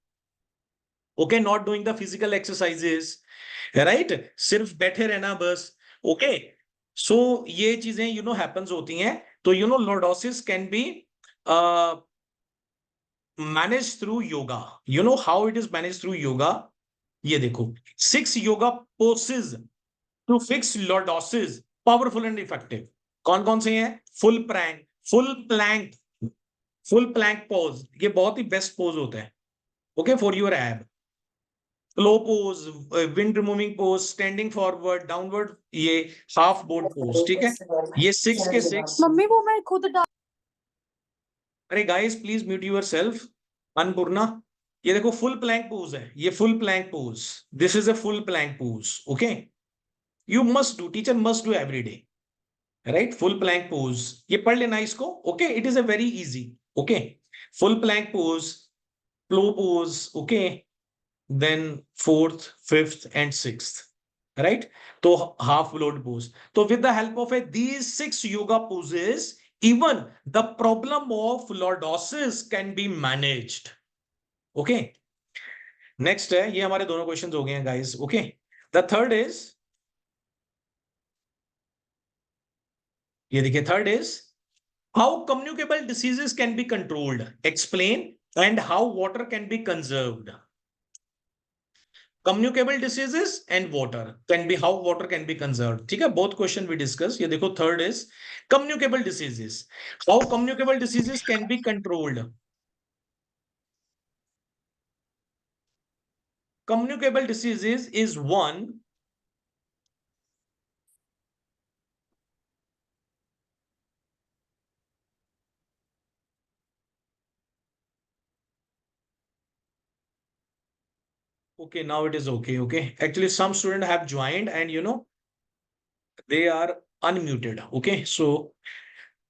[SPEAKER 1] okay, not doing the physical exercises, right, सिर्फ बैठे रहना बस, okay. So ये चीजें happens होती हैं. तो lordosis can be managed through yoga. You know how it is managed through yoga? ये देखो, 6 yoga poses to fix lordosis, powerful and effective. कौन कौन से हैं? Full plank, full plank pose, ये बहुत ही बेस्ट पोज होता है, okay, for your ab. Claw pose, wind removing pose, standing forward, downward, ये हाफ बोर्ड पोज, ठीक है. ये 6 के 6.
[SPEAKER 2] मम्मी वो मैं खुद
[SPEAKER 1] अरे guys, please mute yourself. Annapurna, ये देखो, फुल प्लैंक पोज है, ये full plank pose. This is a full plank pose, okay. You must do, teacher must do every day, right. Full plank pose, ये पढ़ लेना इसको, okay. It is a very easy, okay. Full plank pose, claw pose, okay, then fourth, fifth and sixth, right. तो half lord pose. तो with the help of these 6 yoga poses, even the problem of lordosis can be managed, okay. Next है, ये हमारे दोनों questions हो गए हैं guys, okay. The third is, ये देखिए, third is how communicable diseases can be controlled, explain, and how water can be conserved. communicable diseases and water can be, how water can be conserved, ठीक है. both question we discuss. ये देखो, third is communicable diseases, how communicable diseases can be controlled. Communicable diseases is one okay, now it is okay, okay. Actually some students have joined and they are unmuted, okay. So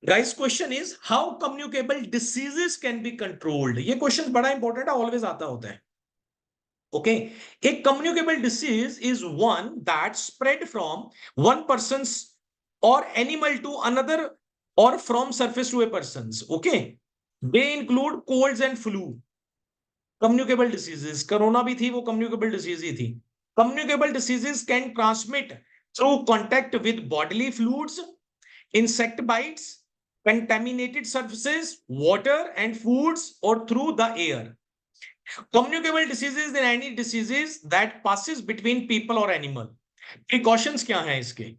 [SPEAKER 1] guys, question is how communicable diseases can be controlled. ये question बड़ा important है, always आता होता है, okay. A communicable disease is one that spread from one person's or animal to another or from surface to a person's, okay. They include colds and flu. Communicable diseases, corona भी थी, वो communicable disease ही थी. Communicable diseases can transmit through contact with bodily fluids, insect bites, contaminated surfaces, water and foods, or through the air. Communicable diseases in any diseases that passes between people or animal. Precautions क्या हैं इसके?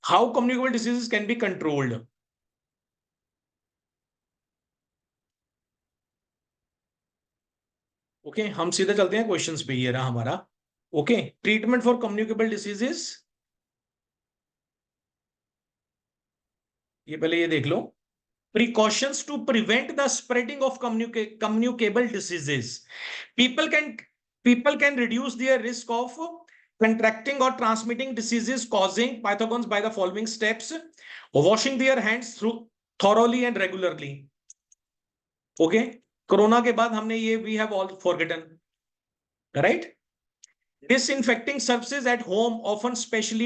[SPEAKER 1] How communicable diseases can be controlled? Okay, हम सीधे चलते हैं questions पे. ये रहा हमारा, okay. Treatment for communicable diseases, ये पहले ये देख लो. Precautions to prevent the spreading of communicable diseases. People can reduce their risk of contracting or transmitting diseases causing pathogens by the following steps: washing their hands thoroughly and regularly. Okay, corona के बाद हमने ये we have all forgotten, right? Disinfecting surfaces at home, often especially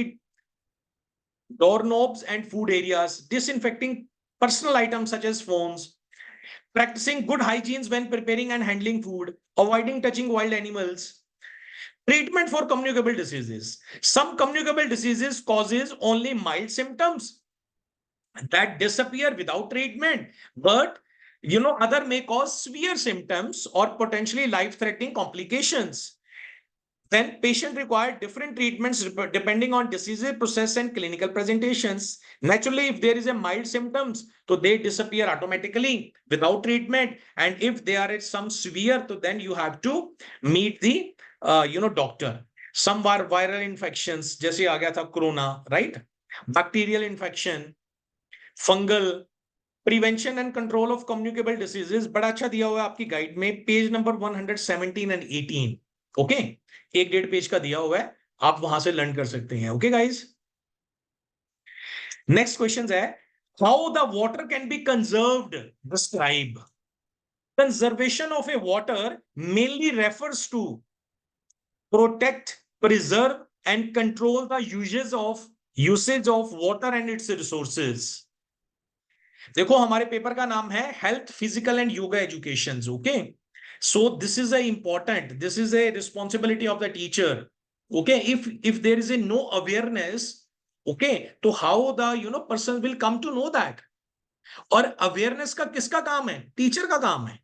[SPEAKER 1] doorknobs and food areas, disinfecting personal items such as phones, practicing good hygiene when preparing and handling food, avoiding touching wild animals. Treatment for communicable diseases. Some communicable diseases causes only mild symptoms that disappear without treatment, but other may cause severe symptoms or potentially life-threatening complications. Then patient require different treatments depending on disease process and clinical presentations. Naturally, if there is a mild symptoms, so they disappear automatically without treatment. And if they are at some severe, so then you have to meet the doctor. Some viral infections, जैसे आ गया था corona, right? Bacterial infection, fungal, prevention and control of communicable diseases बड़ा अच्छा दिया हुआ है आपकी guide में, पेज नंबर 117 एंड 18। ओके, एक डेढ़ पेज का दिया हुआ है, आप वहां से लर्न कर सकते हैं। ओके गाइस, नेक्स्ट क्वेश्चन है, how the water can be conserved, describe. Conservation of a water mainly refers to protect, preserve and control the usage of water and its resources. देखो हमारे पेपर का नाम है health physical and yoga education. Okay, so this is a important, this is a responsibility of the teacher. Okay, if there is a no awareness, okay, तो how the person will come to know that. और awareness का किसका काम है? Teacher का काम है।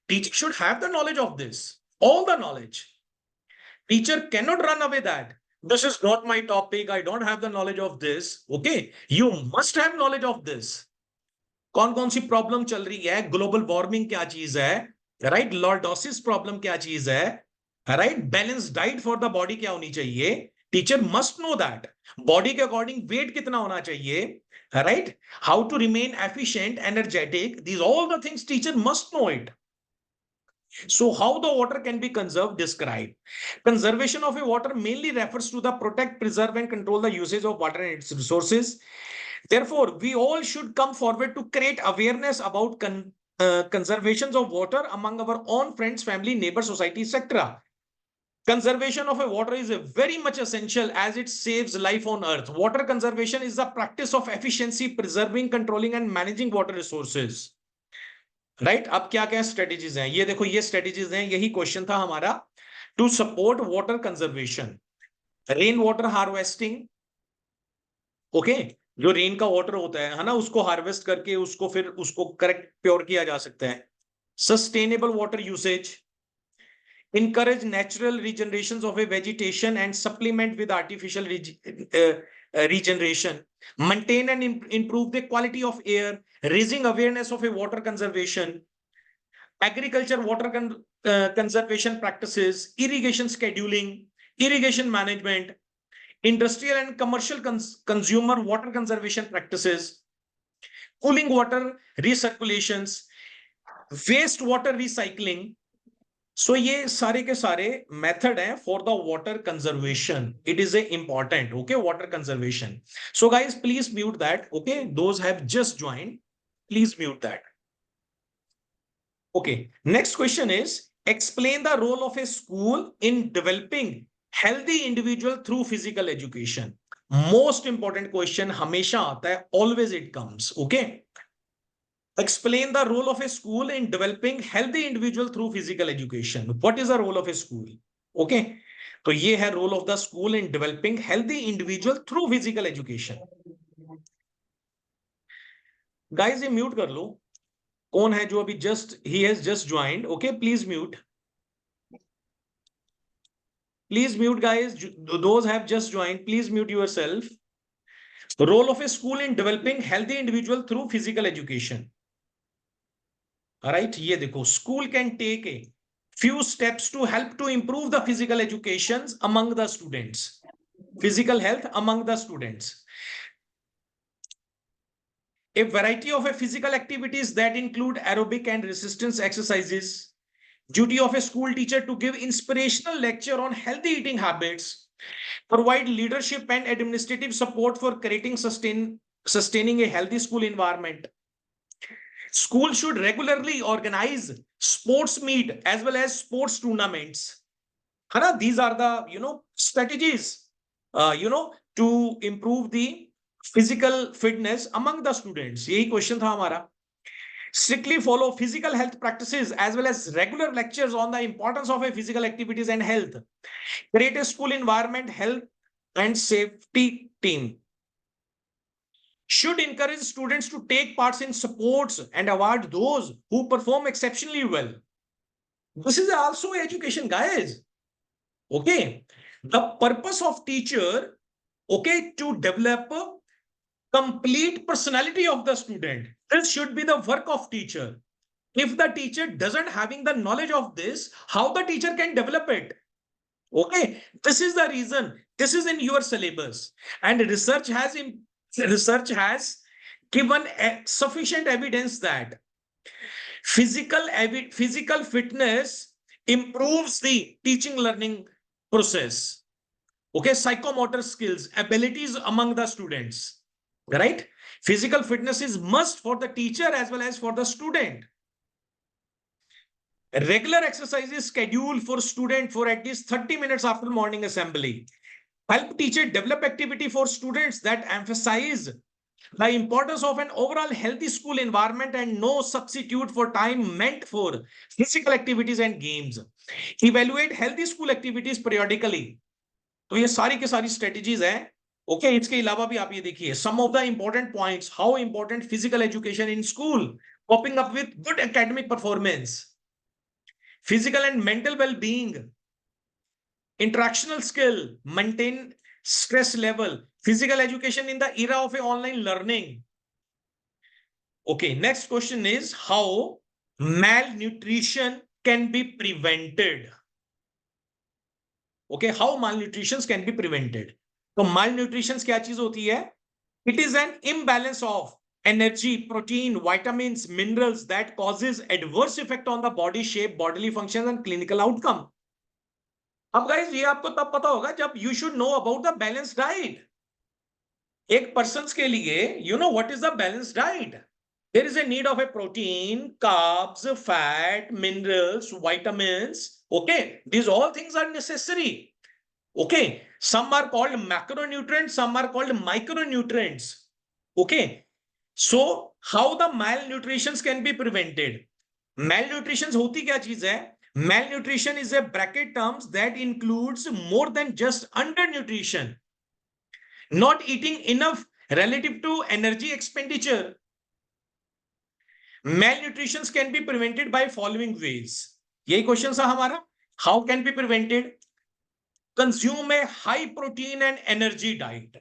[SPEAKER 1] Teacher should have the knowledge of this, all the knowledge. Teacher cannot run away that this is not my topic, I don't have the knowledge of this. Okay, you must have knowledge of this। कौन कौन सी problem चल रही है, global warming क्या चीज है, right, lordosis problem क्या चीज है, right, balance diet for the body क्या होनी चाहिए, teacher must know that. Body के अकॉर्डिंग वेट कितना होना चाहिए, right, how to remain efficient energetic, these all the things teacher must know it. So how the water can be conserved, describe। Conservation of a water mainly refers to the protect, preserve and control the usage of water and its resources। Therefore, we all should come forward to create awareness about conservations of water among our own friends, family, neighbors, society, etc. Conservation of a water is a very much essential as it saves life on earth। Water conservation is the practice of efficiency, preserving, controlling and managing water resources। Right, अब क्या क्या strategies हैं, ये देखो, ये strategies हैं, यही question था हमारा। To support water conservation, rain water harvesting. Okay, जो रेन का वाटर होता है ना, उसको हार्वेस्ट करके उसको फिर उसको करेक्ट प्योर किया जा सकता है। Sustainable water usage, encourage natural regenerations of a vegetation and supplement with artificial regeneration, maintain and improve the quality of air, raising awareness of a water conservation, agriculture water conservation practices, irrigation scheduling, irrigation management, industrial and commercial consumer water conservation practices, cooling water recirculations, waste water recycling। So ये सारे के सारे method हैं for the water conservation. It is a important, okay, water conservation. So guys please mute that. Okay, those have just joined, please mute that. Okay, next question is, explain the role of a school in developing healthy individual through physical education. Most important question हमेशा आता है, always it comes. Okay, explain the role of a school in developing healthy individual through physical education। what is the role of a school? okay, तो ये है role of the school in developing healthy individual through physical education. Guys ये mute कर लो, कौन है जो अभी जस्ट ही has just joined. Okay, please mute, please mute guys, those have just joined, please mute yourself. Role of a school in developing healthy individual through physical education. Right, ये देखो, school can take a few steps to help to improve the physical educations among the students, physical health among the students। a variety of physical activities that include aerobic and resistance exercises। duty of a school teacher to give inspirational lecture on healthy eating habits, provide leadership and administrative support for creating sustaining a healthy school environment। School should regularly organize sports meet as well as sports tournaments. Hana, these are the strategies to improve the physical fitness among the students. यही question था हमारा. Strictly follow physical health practices as well as regular lectures on the importance of a physical activities and health. Create a school environment, health and safety team. Should encourage students to take parts in sports and award those who perform exceptionally well. This is also education, guys. Okay. The purpose of teacher, okay, to develop a complete personality of the student. This should be the work of teacher. If the teacher doesn't having the knowledge of this, how the teacher can develop it? Okay, this is the reason. This is in your syllabus, and research has given sufficient evidence that physical fitness improves the teaching learning process. Okay, psychomotor skills, abilities among the students. Right? Physical fitness is must for the teacher as well as for the student. Regular exercise is scheduled for student for at least 30 minutes after morning assembly. Help teacher develop activity for students that emphasize the importance of an overall healthy school environment and no substitute for time meant for physical activities and games. Evaluate healthy school activities periodically. तो ये सारी की सारी strategies हैं. Okay, इसके अलावा भी आप ये देखिए some of the important points. How important physical education in school, coping up with good academic performance, physical and mental well-being, interactional skill, maintain stress level, physical education in the era of online learning. Okay, next question is how malnutrition can be prevented. Okay, how malnutrition can be prevented. तो malnutrition क्या चीज होती है? It is an imbalance of energy, protein, vitamins, minerals that causes adverse effect on the body shape, bodily functions and clinical outcome. अब guys ये आपको तब पता होगा जब you should know about the balanced diet. एक पर्सन के लिए you know what is the balanced diet. There is a need of a protein, carbs, fat, minerals, vitamins. Okay, these all things are necessary. Okay, some are called macronutrients, some are called micronutrients. Okay, so how the malnutrition can be prevented? Malnutrition होती क्या चीज है? Malnutrition is a bracket terms that includes more than just undernutrition, not eating enough relative to energy expenditure. Malnutrition can be prevented by following ways. यही question था हमारा. How can be prevented? Consume a high protein and energy diet.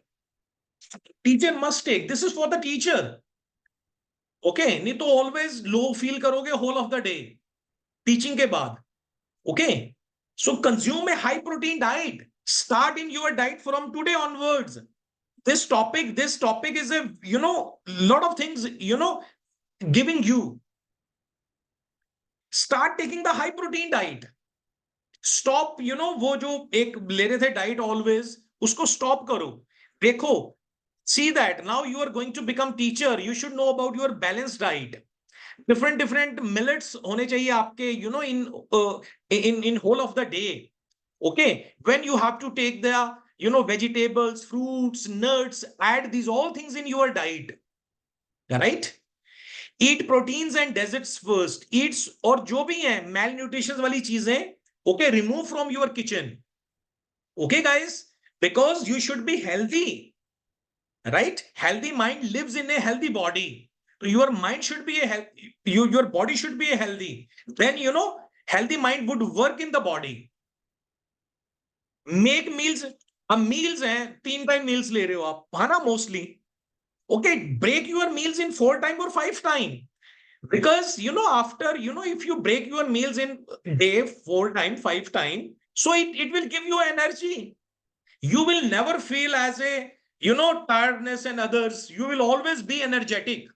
[SPEAKER 1] Teacher must take. This is for the teacher. Okay, नहीं तो always low feel करोगे whole of the day teaching के बाद. Okay, so consume a high protein diet. Start in your diet from today onwards. This topic is a lot of things giving you. Start taking the high protein diet. Stop वो जो एक ले रहे थे diet always, उसको stop करो. देखो, see that now you are going to become teacher, you should know about your balanced diet. Different millets होने चाहिए आपके in whole of the day. Okay, when you have to take the vegetables, fruits, nuts, add these all things in your diet. Right? Eat proteins and desserts first. Eats और जो भी है malnutrition वाली चीजें, okay, remove from your kitchen. Okay, guys, because you should be healthy. Right? Healthy mind lives in a healthy body. So your mind should be your body should be a healthy. Then healthy mind would work in the body. Make meals. अब meals हैं 3 time meals ले रहे हो आप, है ना, mostly. Okay, break your meals in 4 time or 5 time. Because after if you break your meals in day 4 time, 5 time, so it will give you energy. You will never feel as a tiredness and others. You will always be energetic.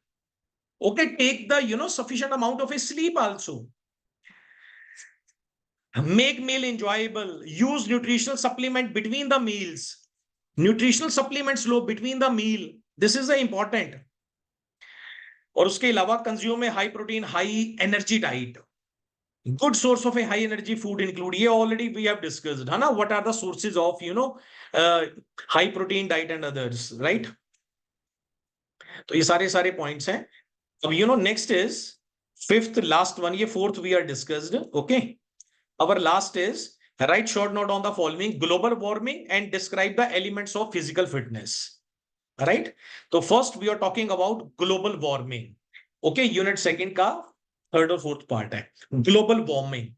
[SPEAKER 1] Okay, take the sufficient amount of a sleep also. Make meal enjoyable. Use nutritional supplement between the meals. Nutritional supplements low between the meal. This is the important. और उसके अलावा consume high protein high energy diet, good source of a high energy food include, ये already we have discussed है ना, what are the sources of high protein diet and others, right? तो ये सारे सारे पॉइंट्स हैं. अब next is fifth last one, ये fourth we are discussed. Okay, our last is write short note on the following: global warming and describe the elements of physical fitness. Right? So first we are talking about global warming. Okay, unit second का third और fourth part है global warming.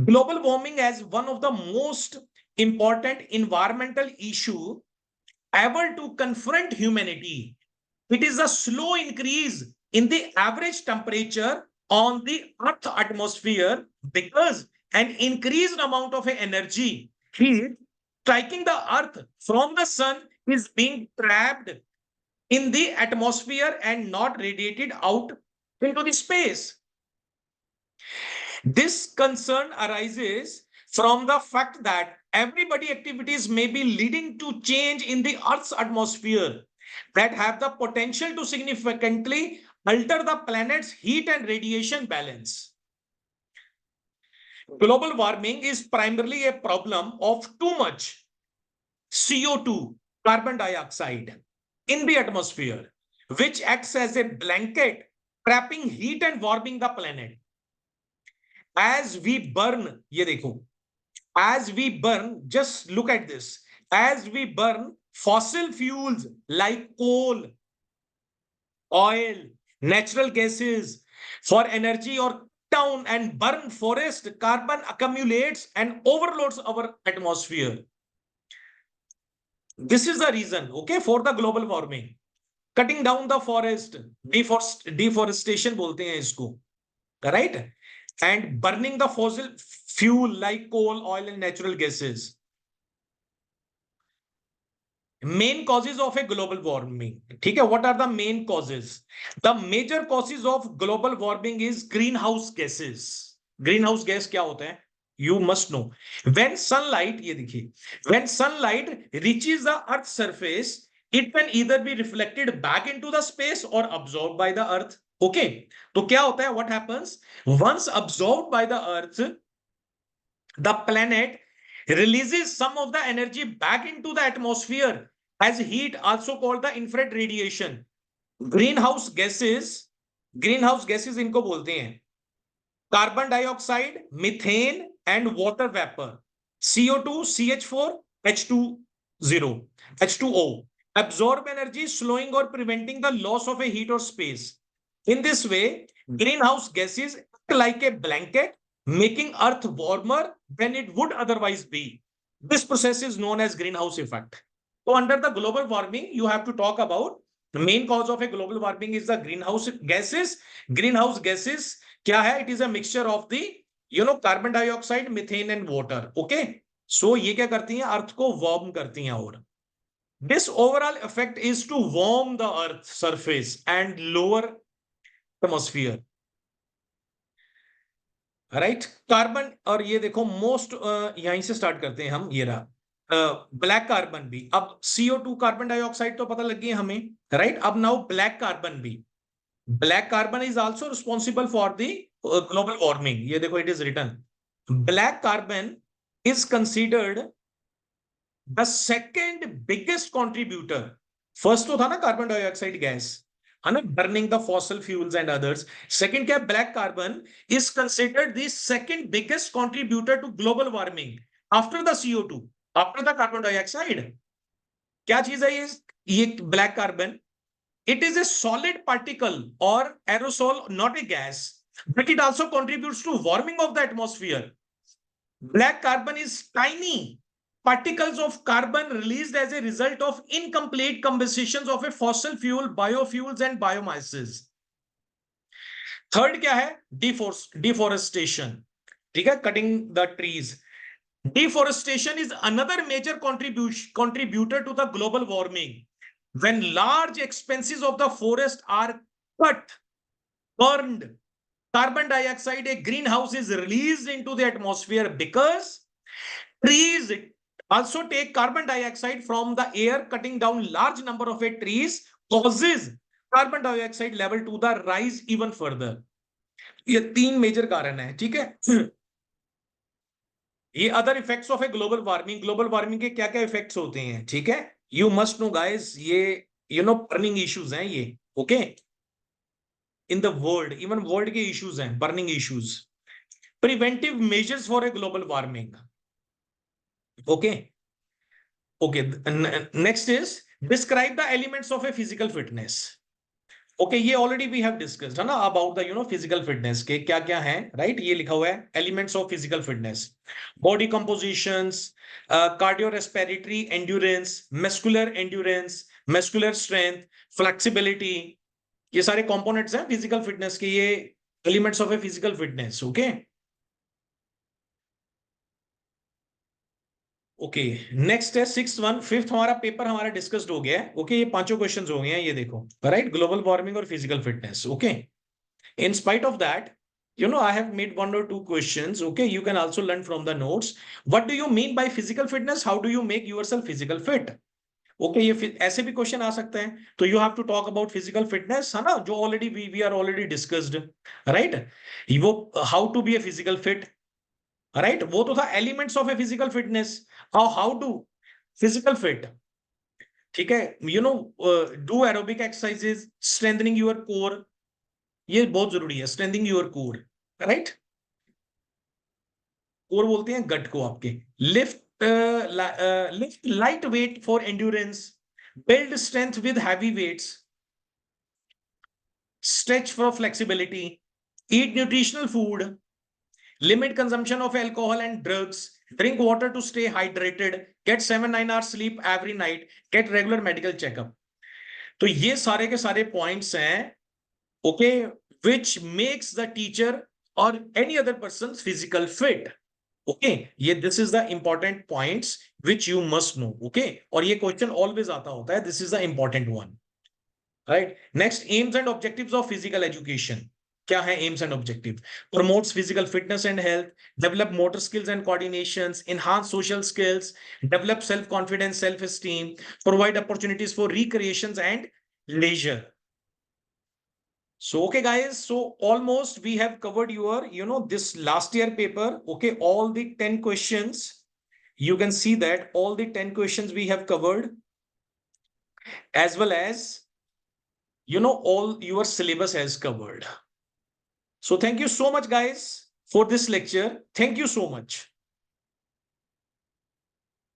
[SPEAKER 1] Global warming as one of the most important environmental issue ever to confront humanity. It is a slow increase in the average temperature on the Earth atmosphere because an increased amount of energy, heat, striking the Earth from the sun is being trapped in the atmosphere and not radiated out into the space. This concern arises from the fact that everybody activities may be leading to change in the Earth's atmosphere that have the potential to significantly alter the planet's heat and radiation balance. Global warming is primarily a problem of too much CO2, carbon dioxide, in the atmosphere, which acts as a blanket trapping heat and warming the planet. As we burn, ये देखो, as we burn, just look at this, as we burn fossil fuels like coal, oil, natural gases for energy or down and burn forest, carbon accumulates and overloads our atmosphere. This is the reason, okay, for the global warming. Cutting down the forest, deforestation बोलते हैं इसको, right? And burning the fossil fuel like coal, oil, and natural gases. Main causes of a global warming. ठीक है, what are the main causes? The major causes of global warming is greenhouse gases. Greenhouse gas क्या होता है? You must know. When sunlight, ये देखिए, when sunlight reaches the Earth's surface, it can either be reflected back into the space or absorbed by the Earth. Okay, तो क्या होता है? What happens? Once absorbed by the Earth, the planet releases some of the energy back into the atmosphere as heat, also called the infrared radiation. Greenhouse gases, greenhouse gases इनको बोलते हैं carbon dioxide, methane and water vapour, CO2, CH4, H20, H2O. Absorb energy, slowing or preventing the loss of a heat or space. In this way, greenhouse gases act like a blanket, making Earth warmer than it would otherwise be. This process is known as greenhouse effect. So under the global warming, you have to talk about the main cause of a global warming is the greenhouse gases. Greenhouse gases क्या है? It is a mixture of the carbon dioxide, methane and water. Okay. So ये क्या करती हैं? अर्थ को warm करती हैं. और this overall effect is to warm the earth surface and lower atmosphere. Right, carbon. और ये देखो मोस्ट यहीं से स्टार्ट करते हैं हम. ये रहा ब्लैक कार्बन भी. अब CO2 कार्बन डाइऑक्साइड तो पता लग गई हमें, राइट? अब नाउ ब्लैक कार्बन भी. Black carbon is also responsible for the global warming. ये देखो, it is written black carbon is considered the second biggest contributor. First तो था ना कार्बन डाइऑक्साइड गैस, है ना, burning the fossil fuels and others. Second क्या? Black carbon is considered the second biggest contributor to global warming after the CO2, after the carbon dioxide. क्या चीज है ये black carbon? It is a solid particle or aerosol, not a gas, but it also contributes to warming of the atmosphere. Black carbon is tiny particles of carbon released as a result of incomplete combustions of a fossil fuel, biofuels and biomasses. Third क्या है? Deforestation. ठीक है, cutting the trees. Deforestation is another major contributor to the global warming. When large expanses of the forest are cut, burned, carbon dioxide, a greenhouse, is released into the atmosphere because trees also take carbon dioxide from the air. Cutting down large number of trees causes carbon dioxide level to the rise even further. ये 3 major कारण है, ठीक है। ये other effects of a global warming के क्या क्या effects होते हैं, ठीक है। यू मस्ट नो गाइस, ये बर्निंग इश्यूज हैं ये, okay, in the world, even world के इश्यूज हैं, burning issues. Preventive measures for a global warming, okay. Okay, next is describe the elements of a physical fitness. Okay, ये already we have discussed है ना, about the physical fitness के क्या क्या है, right. ये लिखा हुआ है elements of physical fitness, body compositions, cardio respiratory endurance, muscular strength, flexibility, ये सारे कंपोनेंट्स हैं फिजिकल फिटनेस के, ये elements of a physical fitness, okay. Okay, next है सिक्स्थ वन। फिफ्थ हमारा पेपर हमारा डिस्कस्ड हो गया है, ओके। ये पांचों क्वेश्चंस हो गए हैं, ये देखो, राइट, ग्लोबल वार्मिंग और physical fitness, okay. In spite of that, I have made one or two questions. Okay, you can also learn from the notes. What do you mean by physical fitness? How do you make yourself physical fit? Okay, ये ऐसे भी question आ सकते हैं, तो you have to talk about physical fitness, है ना, जो already we are already discussed, right. वो how to be a physical fit, right, वो तो था elements of a physical fitness. How to physical fit, ठीक है। Do aerobic exercises, strengthening your core, ये बहुत जरूरी है, strengthening your core, right. Core बोलते हैं गट को आपके। Lift lift light weight for endurance, build strength with heavy weights, stretch for flexibility, eat nutritional food, limit consumption of alcohol and drugs, drink water to stay hydrated, get 7-9 hours sleep every night, get regular medical checkup। तो ये सारे के सारे points हैं, okay, which makes the teacher or any other person's physical fit, okay. ये this is the important points which you must know, okay. और ये question always आता होता है, this is the important one, right. Next, aims and objectives of physical education. क्या है aims and objective? Promotes physical fitness and health, develop motor skills and coordinations, enhance social skills, develop self confidence, self esteem, provide opportunities for recreations and leisure। So, okay, guys, so almost we have covered your, this last year paper, okay, all the 10 questions. You can see that all the 10 questions we have covered, as well as, all your syllabus has covered. So thank you so much, guys, for this lecture. Thank you so much.